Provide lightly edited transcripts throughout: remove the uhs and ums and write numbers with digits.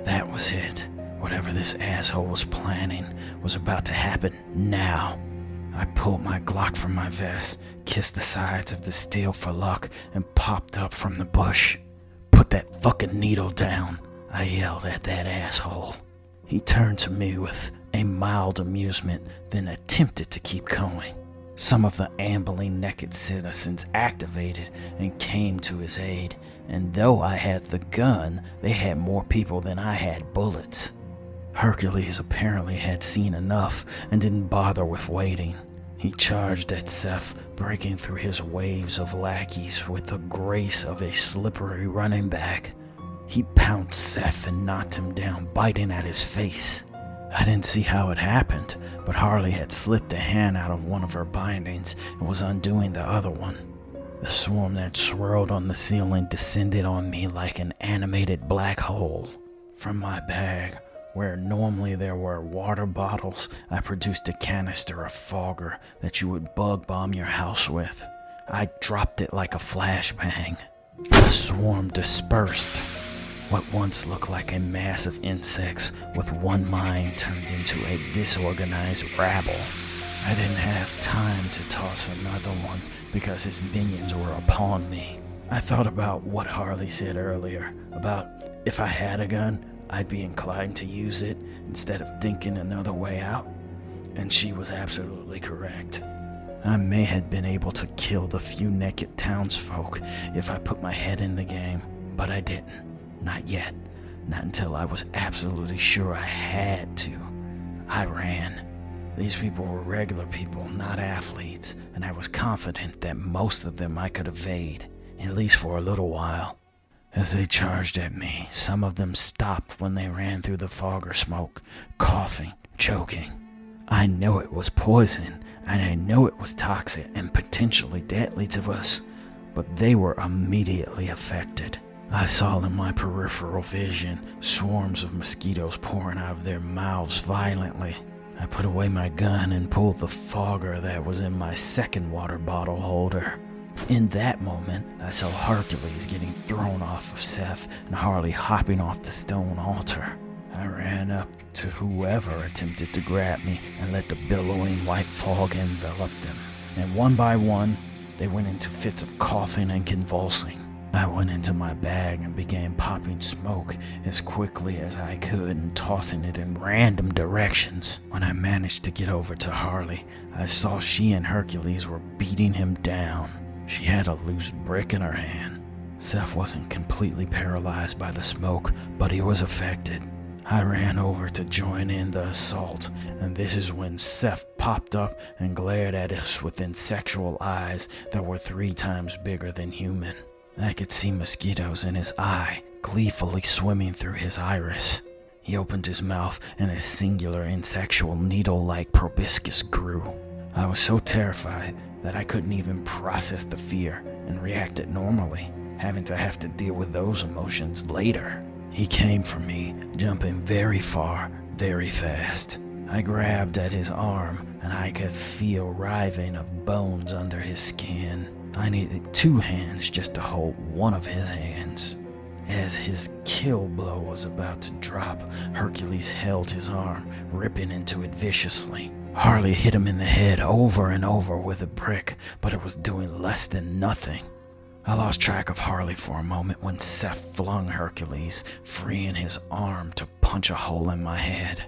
That was it. Whatever this asshole was planning was about to happen now. I pulled my Glock from my vest, kissed the sides of the steel for luck, and popped up from the bush. "Put that fucking needle down," I yelled at that asshole. He turned to me with a mild amusement, then attempted to keep going. Some of the ambling naked citizens activated and came to his aid, and though I had the gun, they had more people than I had bullets. Hercules apparently had seen enough and didn't bother with waiting. He charged at Seth, breaking through his waves of lackeys with the grace of a slippery running back. He pounced Seth and knocked him down, biting at his face. I didn't see how it happened, but Harlii had slipped a hand out of one of her bindings and was undoing the other one. The swarm that swirled on the ceiling descended on me like an animated black hole. From my bag, where normally there were water bottles, I produced a canister of fogger that you would bug bomb your house with. I dropped it like a flashbang. The swarm dispersed. What once looked like a mass of insects with one mind turned into a disorganized rabble. I didn't have time to toss another one because his minions were upon me. I thought about what Harlii said earlier, about if I had a gun, I'd be inclined to use it instead of thinking another way out, and she was absolutely correct. I may have been able to kill the few naked townsfolk if I put my head in the game, but I didn't. Not yet. Not until I was absolutely sure I had to. I ran. These people were regular people, not athletes, and I was confident that most of them I could evade, at least for a little while. As they charged at me, some of them stopped when they ran through the fogger smoke, coughing, choking. I know it was poison, and I know it was toxic and potentially deadly to us, but they were immediately affected. I saw in my peripheral vision swarms of mosquitoes pouring out of their mouths violently. I put away my gun and pulled the fogger that was in my second water bottle holder. In that moment, I saw Hercules getting thrown off of Seth and Harlii hopping off the stone altar. I ran up to whoever attempted to grab me and let the billowing white fog envelop them. And one by one, they went into fits of coughing and convulsing. I went into my bag and began popping smoke as quickly as I could and tossing it in random directions. When I managed to get over to Harlii, I saw she and Hercules were beating him down. She had a loose brick in her hand. Seth wasn't completely paralyzed by the smoke, but he was affected. I ran over to join in the assault, and this is when Seth popped up and glared at us with insectual eyes that were 3 times bigger than human. I could see mosquitoes in his eye, gleefully swimming through his iris. He opened his mouth and a singular insectual needle-like proboscis grew. I was so terrified that I couldn't even process the fear and reacted normally, having to have to deal with those emotions later. He came for me, jumping very far, very fast. I grabbed at his arm, and I could feel writhing of bones under his skin. I needed 2 hands just to hold one of his hands. As his kill blow was about to drop, Hercules held his arm, ripping into it viciously. Harlii hit him in the head over and over with a brick, but it was doing less than nothing. I lost track of Harlii for a moment when Seth flung Hercules, freeing his arm to punch a hole in my head.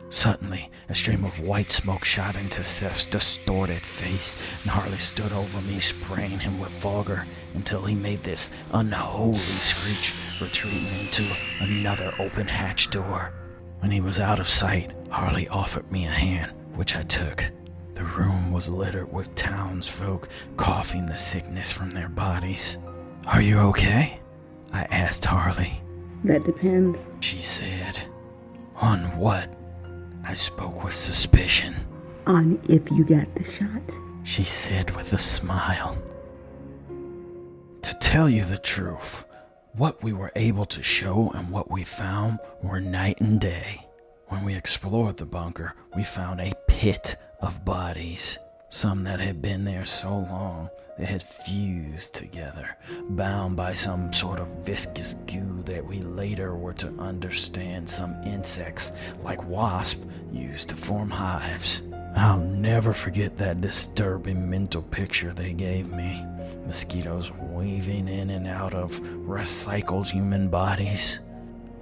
Suddenly, a stream of white smoke shot into Seth's distorted face, and Harlii stood over me, spraying him with fogger until he made this unholy screech, retreating into another open hatch door. When he was out of sight, Harlii offered me a hand, which I took. The room was littered with townsfolk coughing the sickness from their bodies. "Are you okay?" I asked Harlii. That depends. She said. "On what?" I spoke with suspicion. On if you got the shot. She said with a smile. To tell you the truth, what we were able to show and what we found were night and day. When we explored the bunker, we found a pit of bodies. Some that had been there so long they had fused together, bound by some sort of viscous goo that we later were to understand some insects, like wasps, used to form hives. I'll never forget that disturbing mental picture they gave me. Mosquitoes weaving in and out of recycled human bodies.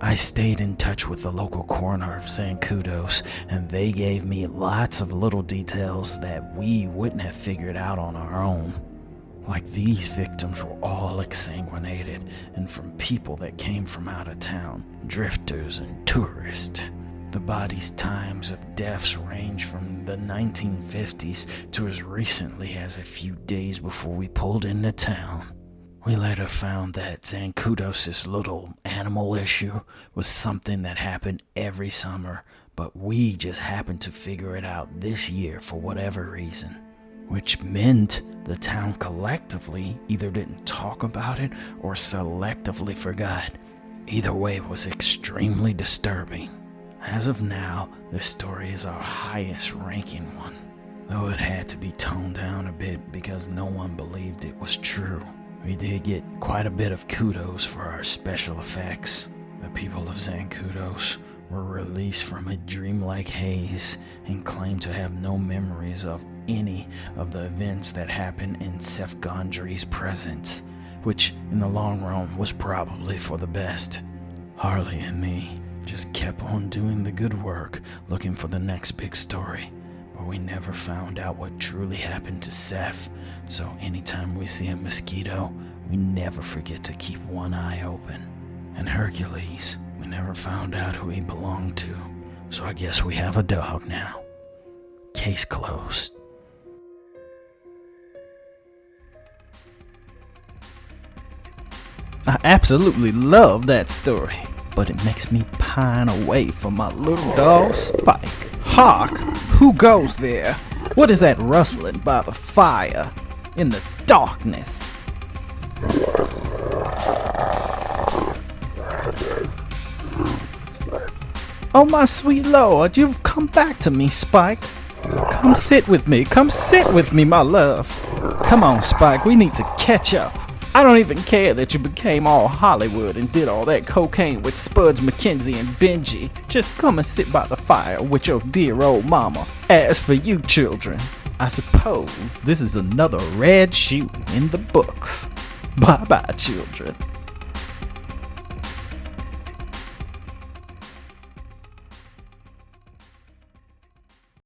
I stayed in touch with the local coroner of Zancudos, and they gave me lots of little details that we wouldn't have figured out on our own. Like these victims were all exsanguinated and from people that came from out of town, drifters and tourists. The bodies' times of deaths range from the 1950s to as recently as a few days before we pulled into town. We later found that Zancudos' little animal issue was something that happened every summer, but we just happened to figure it out this year for whatever reason. Which meant the town collectively either didn't talk about it or selectively forgot. Either way, it was extremely disturbing. As of now, this story is our highest ranking one, though it had to be toned down a bit because no one believed it was true. We did get quite a bit of kudos for our special effects. The people of Zancudos were released from a dreamlike haze and claimed to have no memories of any of the events that happened in Seth Gondry's presence, which in the long run was probably for the best. Harlii and me just kept on doing the good work, looking for the next big story, but we never found out what truly happened to Seth, so anytime we see a mosquito, we never forget to keep one eye open. And Hercules, we never found out who he belonged to, so I guess we have a dog now. Case closed. I absolutely love that story, but it makes me pine away for my little dog Spike. Hark! Who goes there? What is that rustling by the fire in the darkness? Oh, my sweet lord, you've come back to me, Spike. Come sit with me, my love. Come on, Spike, we need to catch up. I don't even care that you became all Hollywood and did all that cocaine with Spuds McKenzie and Benji. Just come and sit by the fire with your dear old mama. As for you children, I suppose this is another red shoe in the books. Bye-bye, children.